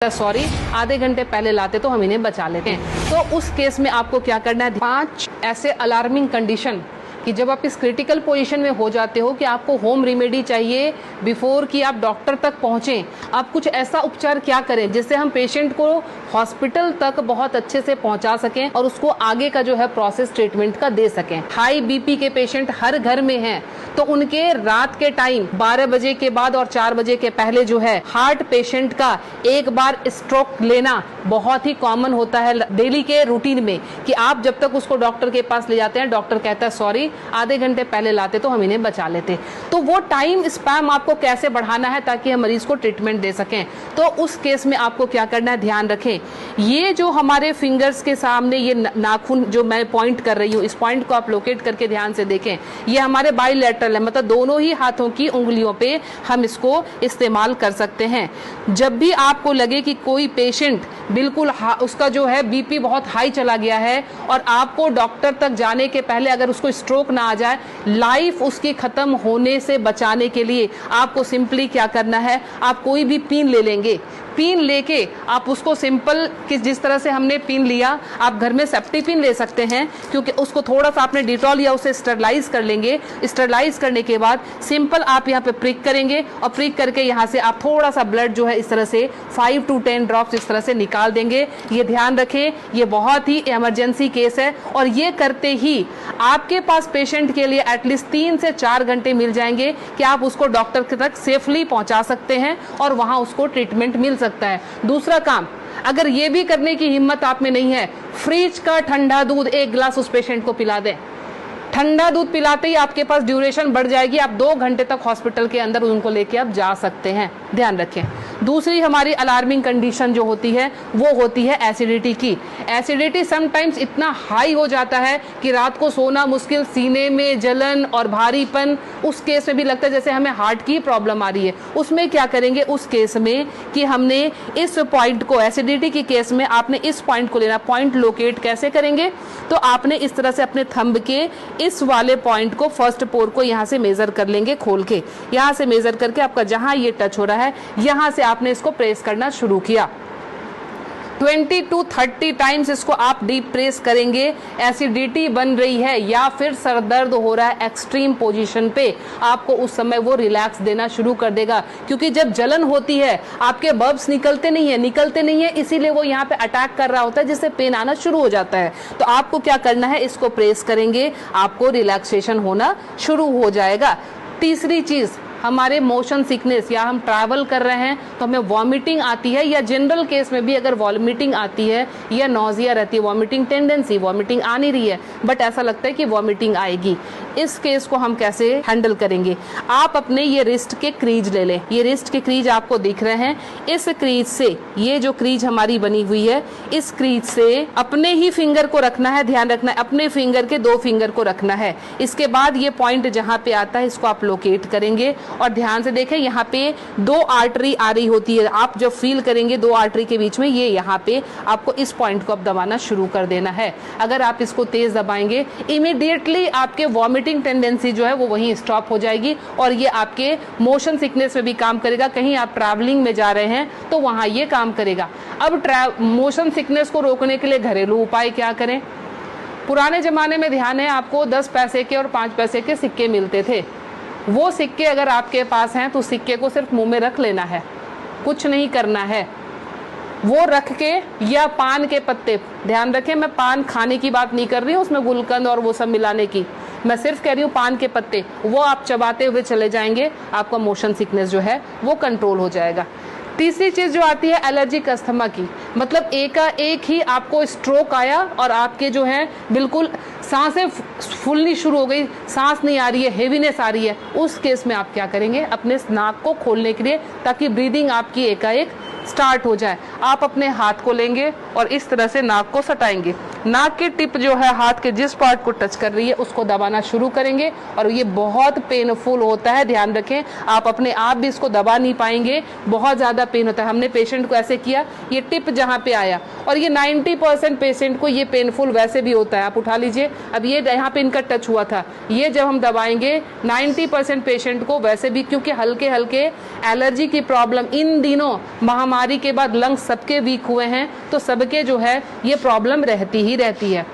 कहता सॉरी आधे घंटे पहले लाते तो हम इन्हें बचा लेते हैं। तो उस केस में आपको क्या करना है, 5 ऐसे अलार्मिंग कंडीशन कि जब आप इस क्रिटिकल पोजीशन में हो जाते हो कि आपको होम रेमेडी चाहिए बिफोर कि आप डॉक्टर तक पहुंचें। आप कुछ ऐसा उपचार क्या करें जिससे हम पेशेंट को हॉस्पिटल तक बहुत अच्छे से पहुंचा सकें और उसको आगे का जो है प्रोसेस ट्रीटमेंट का दे सकें। हाई बीपी के पेशेंट हर घर में हैं, तो उनके रात के टाइम 12 बजे के बाद और 4 बजे के पहले जो है हार्ट पेशेंट का एक बार स्ट्रोक लेना बहुत ही कॉमन होता है डेली के रूटीन में, कि आप जब तक उसको डॉक्टर के पास ले जाते हैं डॉक्टर कहता है सॉरी आधे घंटे पहले लाते तो हम इन्हें बचा लेते। तो वो टाइम स्पैम आपको कैसे बढ़ाना है ताकि हम मरीज को ट्रीटमेंट दे सकें। तो उस केस में आपको क्या करना है, ध्यान रखें ये जो हमारे फिंगर्स के सामने ये नाखून जो मैं पॉइंट कर रही हूँ, इस पॉइंट को आप लोकेट करके ध्यान से देखें, ये हमारे बाइलेटरल है, मतलब दोनों ही हाथों की उंगलियों पे हम इसको इस्तेमाल कर सकते हैं। जब भी आपको लगे कि कोई पेशेंट बिल्कुल उसका जो है बीपी बहुत हाई चला गया है और आपको डॉक्टर तक जाने के पहले अगर उसको स्ट्रोक ना आ जाए, लाइफ उसकी खत्म होने से बचाने के लिए आपको सिंपली क्या करना है, आप कोई भी पिन ले लेंगे, पिन लेके आप उसको सिंपल जिस तरह से हमने पिन लिया, आप घर में सेफ्टी पिन ले सकते हैं, क्योंकि उसको थोड़ा सा आपने डिटॉल या उसे स्टरलाइज कर लेंगे। स्टरलाइज करने के बाद सिंपल आप यहाँ पे प्रिक करेंगे और प्रिक करके यहाँ से आप थोड़ा सा ब्लड जो है इस तरह से 5 to 10 ड्रॉप्स इस तरह से निकाल देंगे। ये ध्यान रखें, ये बहुत ही इमरजेंसी केस है और ये करते ही आपके पास पेशेंट के लिए एटलीस्ट 3 से 4 घंटे मिल जाएंगे कि आप उसको डॉक्टर तक सेफली पहुंचा सकते हैं और वहां उसको ट्रीटमेंट मिल सकता है। दूसरा काम, अगर ये भी करने की हिम्मत आप में नहीं है, फ्रिज का ठंडा दूध 1 गिलास उस पेशेंट को पिला दें। ठंडा दूध पिलाते ही आपके पास ड्यूरेशन बढ़ जाएगी, आप 2 घंटे तक हॉस्पिटल के अंदर उनको लेके आप जा सकते हैं। ध्यान रखें। दूसरी हमारी अलार्मिंग कंडीशन जो होती है वो होती है एसिडिटी की। एसिडिटी समटाइम्स इतना हाई हो जाता है कि रात को सोना मुश्किल, सीने में जलन और भारीपन, उस केस में भी लगता है जैसे हमें हार्ट की प्रॉब्लम आ रही है। उसमें क्या करेंगे, उस केस में कि हमने इस पॉइंट को, एसिडिटी की केस में आपने इस पॉइंट को लेना। पॉइंट लोकेट कैसे करेंगे, तो आपने इस तरह से अपने थंब के इस वाले पॉइंट को, फर्स्ट पोर को यहाँ से मेजर कर लेंगे, खोल के यहाँ से मेजर करके आपका जहां ये टच हो रहा है यहाँ से आपने इसको प्रेस करना शुरू किया। 20 to 30 टाइम्स इसको आप डीप प्रेस करेंगे। एसिडिटी बन रही है या फिर सर दर्द हो रहा है एक्सट्रीम पोजीशन पे, आपको उस समय वो रिलैक्स देना शुरू कर देगा, क्योंकि जब जलन होती है आपके बब्स निकलते नहीं है, इसीलिए वो यहाँ पे अटैक कर रहा होता है, जिससे पेन आना शुरू हो जाता है। तो आपको क्या करना है, इसको प्रेस करेंगे, आपको रिलैक्सेशन होना शुरू हो जाएगा। तीसरी चीज, हमारे मोशन सिकनेस या हम ट्रैवल कर रहे हैं तो हमें वॉमिटिंग आती है, या जनरल केस में भी अगर वॉमिटिंग आती है या नॉजिया रहती है, वॉमिटिंग टेंडेंसी, वॉमिटिंग आ नहीं रही है बट ऐसा लगता है कि वॉमिटिंग आएगी, इस केस को हम कैसे हैंडल करेंगे। आप अपने ये रिस्ट के क्रीज ले लें, ये रिस्ट के क्रीज आपको दिख रहे हैं, इस क्रीज से, ये जो क्रीज हमारी बनी हुई है, इस क्रीज से अपने ही फिंगर को रखना है, ध्यान रखना है, अपने फिंगर के 2 फिंगर को रखना है। इसके बाद ये पॉइंट जहां पे आता है इसको आप लोकेट करेंगे और ध्यान से देखें, यहाँ पे 2 आर्टरी आ रही होती है, आप जब फील करेंगे 2 आर्टरी के बीच में, ये यहाँ पे आपको इस पॉइंट को अब दबाना शुरू कर देना है। अगर आप इसको तेज दबाएंगे इमीडिएटली आपके वॉमिटिंग टेंडेंसी जो है वो वहीं स्टॉप हो जाएगी और ये आपके मोशन सिकनेस में भी काम करेगा। कहीं आप ट्रैवलिंग में जा रहे हैं तो वहां ये काम करेगा। अब मोशन सिकनेस को रोकने के लिए घरेलू उपाय क्या करें। पुराने जमाने में ध्यान है आपको 10 पैसे के और 5 पैसे के सिक्के मिलते थे, वो सिक्के अगर आपके पास हैं तो सिक्के को सिर्फ मुंह में रख लेना है, कुछ नहीं करना है। वो रख के, या पान के पत्ते, ध्यान रखें मैं पान खाने की बात नहीं कर रही हूँ, उसमें गुलकंद और वो सब मिलाने की, मैं सिर्फ कह रही हूँ पान के पत्ते, वो आप चबाते हुए चले जाएंगे, आपका मोशन सिकनेस जो है वो कंट्रोल हो जाएगा। तीसरी चीज जो आती है एलर्जिक अस्थमा की, मतलब एक ही आपको स्ट्रोक आया और आपके जो है बिल्कुल सांसें फूलनी शुरू हो गई, सांस नहीं आ रही है, हेवीनेस आ रही है, उस केस में आप क्या करेंगे, अपने नाक को खोलने के लिए, ताकि ब्रीदिंग आपकी एकाएक स्टार्ट हो जाए, आप अपने हाथ को लेंगे और इस तरह से नाक को सटाएंगे। नाक की टिप जो है हाथ के जिस पार्ट को टच कर रही है उसको दबाना शुरू करेंगे, और ये बहुत पेनफुल होता है, ध्यान रखें। आप अपने आप भी इसको दबा नहीं पाएंगे, बहुत ज़्यादा पेन होता है। हमने पेशेंट को ऐसे किया, ये टिप जहाँ पे आया, और ये 90% पेशेंट को ये पेनफुल वैसे भी होता है। आप उठा लीजिए, अब ये यहाँ पे इनका टच हुआ था, ये जब हम दबाएंगे 90% पेशेंट को वैसे भी, क्योंकि हल्के हल्के एलर्जी की प्रॉब्लम इन दिनों महामारी के बाद लंग्स सबके वीक हुए हैं, तो सबके जो है ये प्रॉब्लम रहती ही रहती है।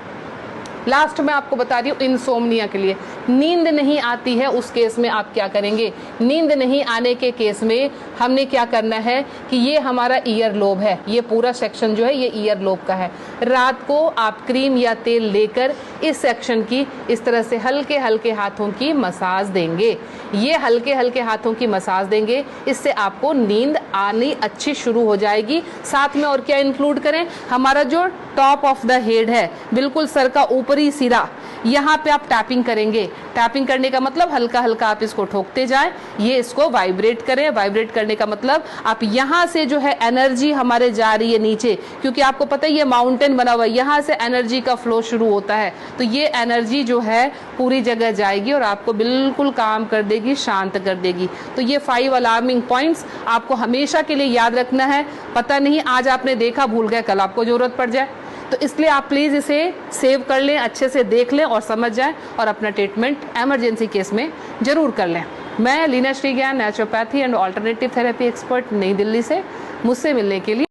लास्ट में आपको बता रही हूँ इंसोम्निया के लिए, नींद नहीं आती है उस केस में आप क्या करेंगे। नींद नहीं आने के केस में हमने क्या करना है कि ये हमारा ईयर लोब है, ये पूरा सेक्शन जो है ये ईयर लोब का है। रात को आप क्रीम या तेल लेकर इस सेक्शन की इस तरह से हल्के हल्के हाथों की मसाज देंगे। ये हल्के हल्के हाथों की मसाज देंगे, इससे आपको नींद आनी अच्छी शुरू हो जाएगी। साथ में और क्या इंक्लूड करें, हमारा जो टॉप ऑफ द हेड है, बिल्कुल सर का ऊपरी सिरा, यहाँ पे आप टैपिंग करेंगे। टैपिंग करने का मतलब हल्का हल्का आप इसको ठोकते जाएं, ये इसको वाइब्रेट करें। वाइब्रेट करने का मतलब आप यहाँ से जो है एनर्जी हमारे जा रही है नीचे, क्योंकि आपको पता है ये माउंटेन बना हुआ है, यहाँ से एनर्जी का फ्लो शुरू होता है, तो ये एनर्जी जो है पूरी जगह जाएगी और आपको बिल्कुल काम कर देगी, शांत कर देगी। तो ये 5 अलार्मिंग पॉइंट्स आपको हमेशा के लिए याद रखना है। पता नहीं आज आपने देखा, भूल गए, कल आपको जरूरत पड़ जाए, तो इसलिए आप प्लीज़ इसे सेव कर लें, अच्छे से देख लें और समझ जाएं, और अपना ट्रीटमेंट एमरजेंसी केस में जरूर कर लें। मैं Leena Shreegyan, naturopathy and alternative therapy expert, New Delhi से। मुझसे मिलने के लिए